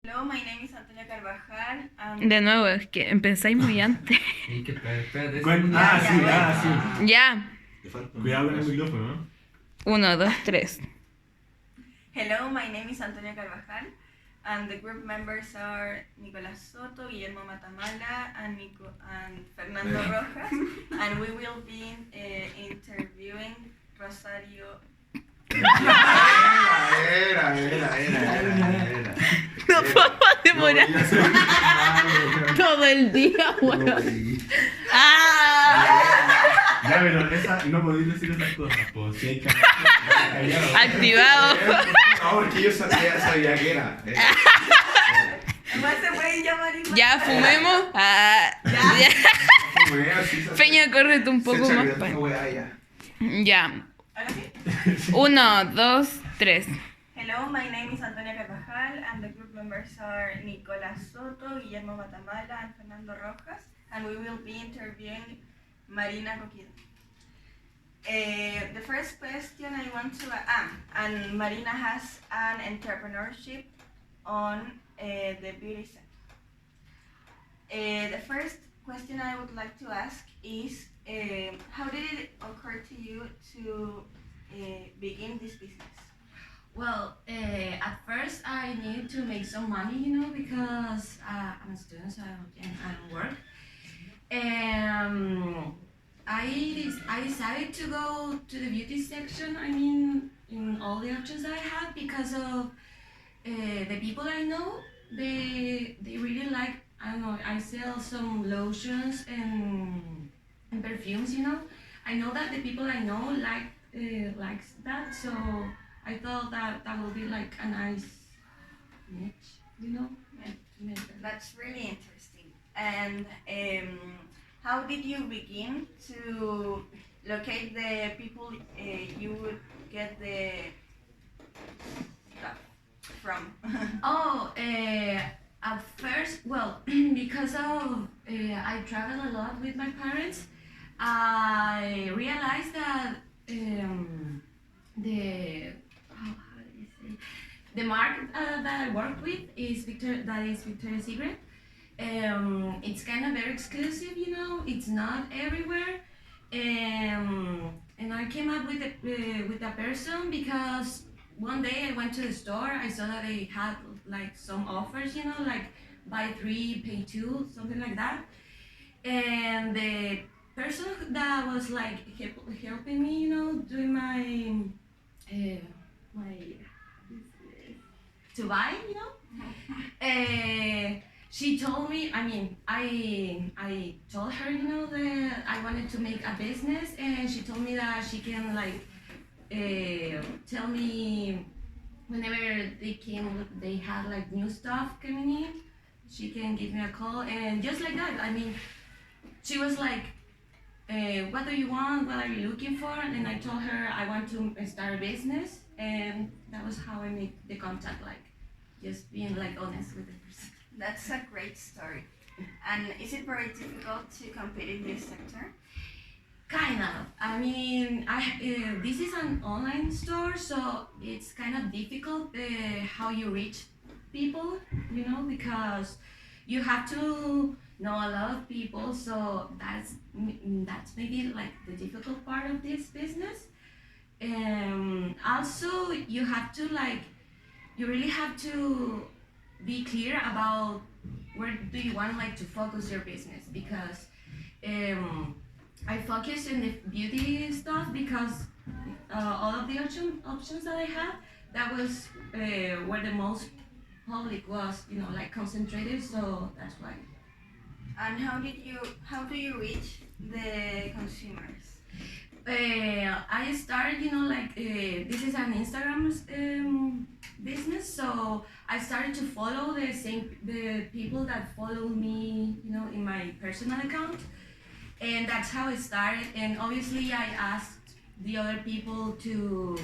Hello, my name is Antonia Carvajal. De nuevo, es que empezáis muy antes. Es que espérate. Sí. Ya. Cuidado con el micrófono, ¿no? 1, 2, 3. Hello, my name is Antonia Carvajal, and the group members are Nicolás Soto, Guillermo Matamala, and Fernando Rojas, and we will be interviewing Rosario. Era. No podemos demorar todo el día, bueno. Ya, pero no podéis decir esas cosas, pues si hay que Activado. No, porque yo sabía que era. ¿Cómo se puede llamar igual? Ya fumemos. Peña, córrete un poco más para. Ya. ¿Ahora sí? 1, 2, 3. Hello, my name is Antonia Carvajal, and the group members are Nicolás Soto, Guillermo Matamala, and Fernando Rojas, and we will be interviewing Marina Coquida. The first question I want to and Marina has an entrepreneurship on the beauty sector. The first question I would like to ask is, how did it occur to you to begin this business? Well, at first I needed to make some money, because I'm a student, so I don't work. I decided to go to the beauty section, in all the options I had, because of the people I know. They really like, I sell some lotions and perfumes, I know that the people I know likes that, so I thought that would be like a nice niche, That's really interesting. And how did you begin to locate the people you would get the stuff from? At first, well, because of I travel a lot with my parents, I realized that the market that I work with is Victoria's Secret. It's kind of very exclusive, it's not everywhere. And I came up with a person because one day I went to the store, I saw that they had like some offers, like buy 3, pay 2, something like that. And the person that was like helping me, doing my to buy, she told me, I told her, that I wanted to make a business, and she told me that she can tell me whenever they had like new stuff coming in, she can give me a call, and just like that, she was like, what do you want? What are you looking for? And I told her I want to start a business, and that was how I made the contact, just being honest with the person. That's a great story. And is it very difficult to compete in this sector? Kind of. This is an online store, so it's kind of difficult how you reach people, because you have to know a lot of people, so that's maybe like the difficult part of this business. Also, you really have to be clear about where do you want to focus your business, because I focus in the beauty stuff because all of the options that I had, that was where the most public was, concentrated, so that's why. And how do you reach the consumers? I started, this is an Instagram business, so I started to follow the people that follow me, in my personal account, and that's how it started. And obviously, I asked the other people to,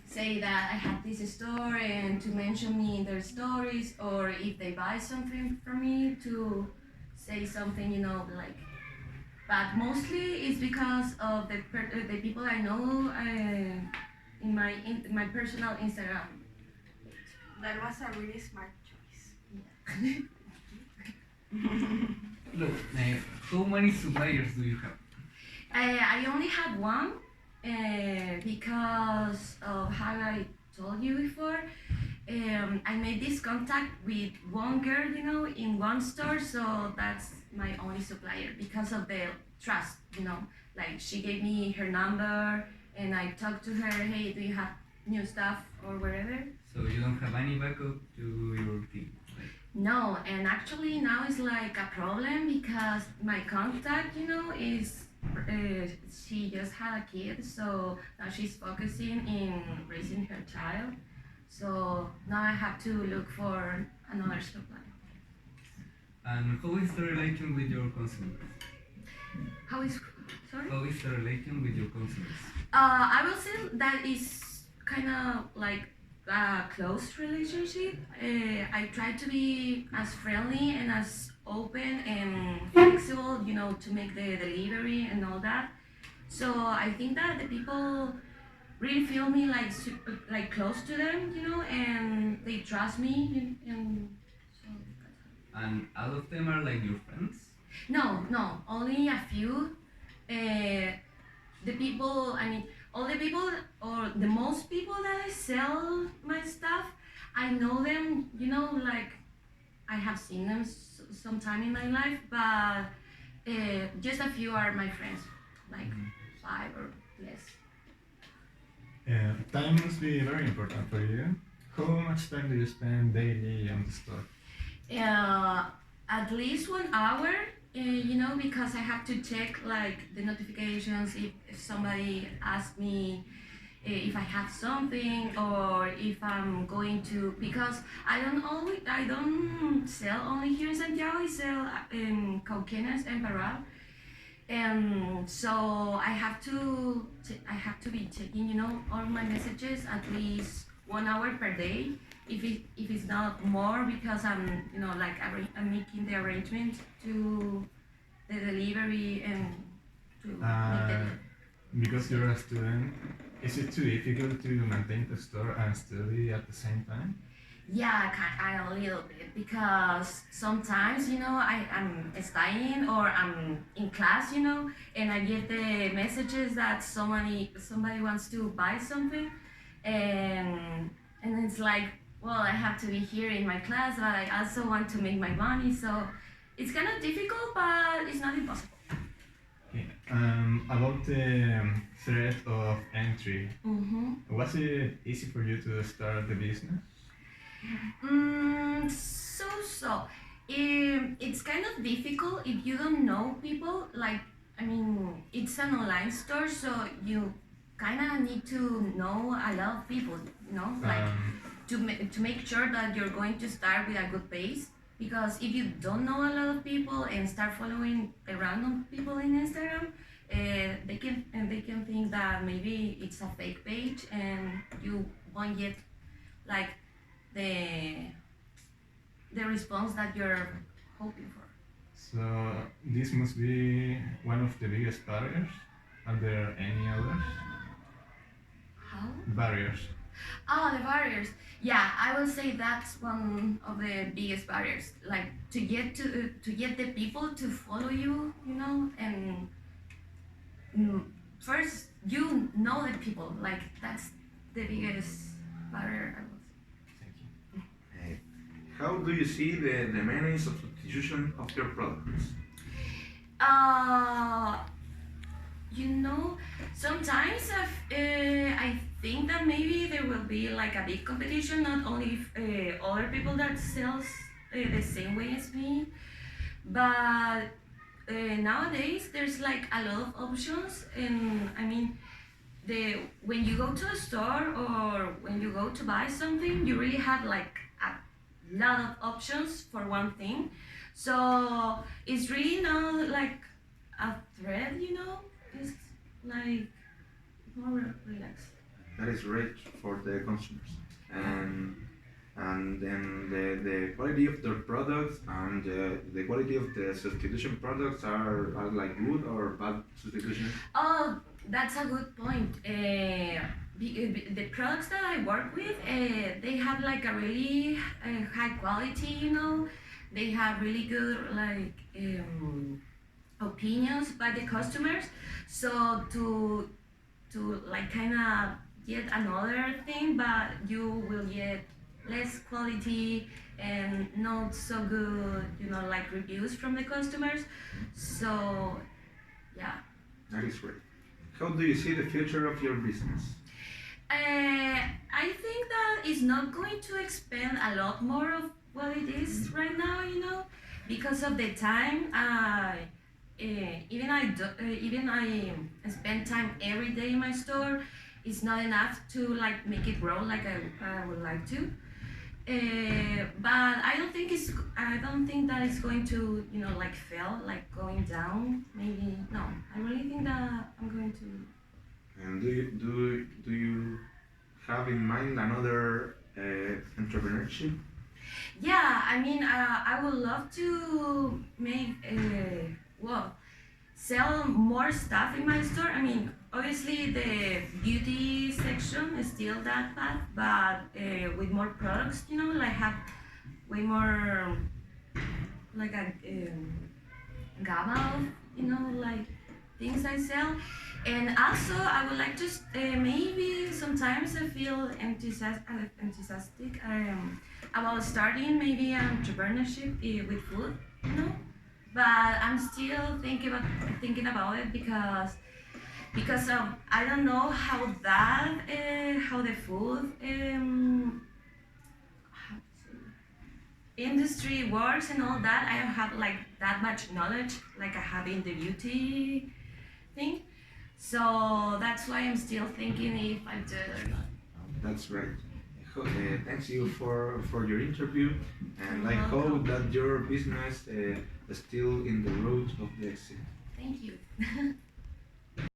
say that I had this store and to mention me in their stories, or if they buy something from me, to say something, But mostly it's because of the people I know in my personal Instagram. That was a really smart choice. Look, how many suppliers do you have? I only have one because of how I told you before. I made this contact with one girl, you know, in one store, so that's my only supplier because of the trust, you know. Like she gave me her number and I talked to her, hey, do you have new stuff or whatever? So you don't have any backup to your team? Like, No, and actually now it's like a problem because my contact, you know, is she just had a kid, so now she's focusing in raising her child. So now I have to look for another supply. and how is the relation with your consumers? How is sorry? How is the relation with your consumers? I will say that is kind of like a close relationship. I try to be as friendly and as open and flexible, you know, to make the delivery and all that. So I think that the people really feel me like like close to them, you know, and they trust me, and so. And all of them are like your friends? No, only a few. The people, I mean, all the people or the most people that I sell my stuff, I know them, you know, like I have seen them sometime in my life, but just a few are my friends, like 5 or less. Time must be very important for you. How much time do you spend daily on the store? At least 1 hour, you know, because I have to check like the notifications if somebody asks me if I have something or if I'm going to, because I don't sell only here in Santiago. I sell in Cauquenes and Parral, and so I have to be checking, you know, all my messages at least 1 hour per day, if it's not more, because I'm, you know, like I'm making the arrangement to the delivery and to make the Because you're a student, is it too difficult to maintain the store and study at the same time? Yeah, a little bit, because sometimes, you know, I'm studying or I'm in class, you know, and I get the messages that somebody wants to buy something, and it's like, well, I have to be here in my class, but I also want to make my money, so it's kind of difficult, but it's not impossible. Okay. About the threat of entry, was it easy for you to start the business? So it's kind of difficult if you don't know people. Like, I mean, it's an online store, so you kind of need to know a lot of people, you know, like to make sure that you're going to start with a good base. Because if you don't know a lot of people and start following the random people in Instagram, they can think that maybe it's a fake page and you won't get like the response that you're hoping for. So this must be one of the biggest barriers. Are there any others? How? Barriers. Oh, the barriers. Yeah, I will say that's one of the biggest barriers. Like to get the people to follow you, you know, and first you know the people. Like that's the biggest barrier, I will say. Thank you. How do you see the menace of substitution of your products? You know, sometimes I think that maybe there will be like a big competition, not only other people that sells the same way as me, but nowadays there's like a lot of options, and I mean, when you go to a store or when you go to buy something, you really have like a lot of options for one thing, so it's really not like a threat, you know. It's like more relaxed. That is great for the consumers, and then the quality of their products and the quality of the substitution products are like good or bad substitution. Oh, that's a good point. the products that I work with, they have like a really high quality, you know. They have really good like opinions by the customers. So to like kind of get another thing, but you will get less quality and not so good, you know, like reviews from the customers. So yeah. That is great. How do you see the future of your business? I think that it's not going to expand a lot more of what it is right now, you know, because of the time. Even I spend time every day in my store. It's not enough to like make it grow like I would like to. But I don't think that it's going to, you know, like fail, like going down. Maybe no. I really think that I'm going to. And do you have in mind another entrepreneurship? Yeah, I mean, I would love to make well, sell more stuff in my store. I mean, obviously the beauty section is still that path, but with more products, you know, like have way more like a gamma of, you know, like things I sell. And also, I would like to maybe sometimes I feel enthusiastic about starting maybe an entrepreneurship with food, you know. But I'm still thinking about it because I don't know how that how the food how to say, industry works and all that. I don't have like that much knowledge like I have in the beauty thing. So that's why I'm still thinking if I do it or not. That's right. Thanks you for your interview, and I You're hope welcome. that your business is still in the road of the exit. Thank you.